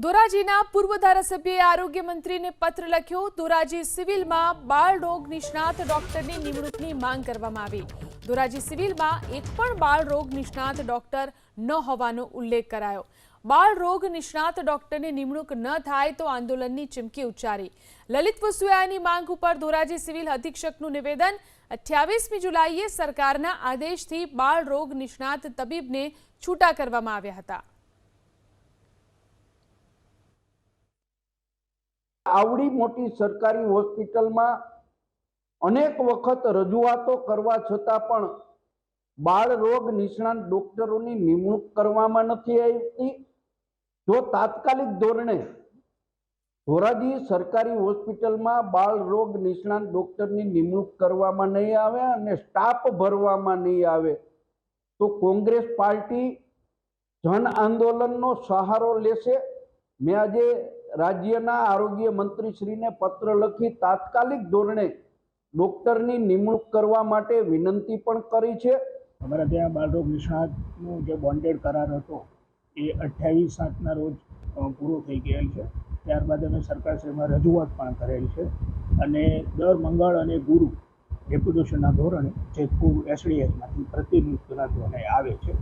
ધોરાજીના પૂર્વ ધારાસભ્યએ આરોગ્ય મંત્રીને પત્ર લખ્યો। ધોરાજી સિવિલમાં બાળ રોગ નિષ્ણાત ડોક્ટરની નિમણૂકની માંગ કરવામાં આવી। ધોરાજી સિવિલમાં એક પણ બાળ રોગ નિષ્ણાત ડોક્ટર ન હોવાનો ઉલ્લેખ કરાયો। બાળ રોગ નિષ્ણાત ડોક્ટરની નિમણૂક ન થાય તો આંદોલનની ચીમકી ઉચ્ચારી। લલિત વસુયાની માંગ ઉપર ધોરાજી સિવિલ અધિક્ષકનું નિવેદન। 28મી જુલાઈએ સરકારના આદેશથી બાળ રોગ નિષ્ણાત તબીબને છૂટા કરવામાં આવ્યા હતા। आवड़ी मोटी सरकारी होस्पिटल में अनेक वखत रजूआतो करवा छतां पण बाळ रोग निष्णात डॉक्टरों की निमणूक करवामां नथी आवती। जो तात्कालिक धोरणे धोराजी सरकारी होस्पिटल में बाळ रोग निष्णात डॉक्टर की निमणूक करवामां नहीं आवे अने स्टाफ भरवामां नहीं आवे तो कांग्रेस पार्टी जन आंदोलननो सहारो लेशे। मैं आज राज्यना आरोग्य मंत्री श्री ने पत्र लखी तात्कालिक धोरणे डॉक्टर की निमणूक करवा माटे विनंती पण करी छे। अमरा त्यां बाळरोग निष्णातनो जे बोन्डेड करार हतो ए 28/7 रोज पूरो थई गयेल छे। त्यारबाद अमे सरकारश्रीमां रजूआत पण करेल छे अने दर मंगळ अने गुरु डेप्युटेशनना धोरणे जेतपुर एसडीएचमांथी प्रतिनियुक्त आवे छे।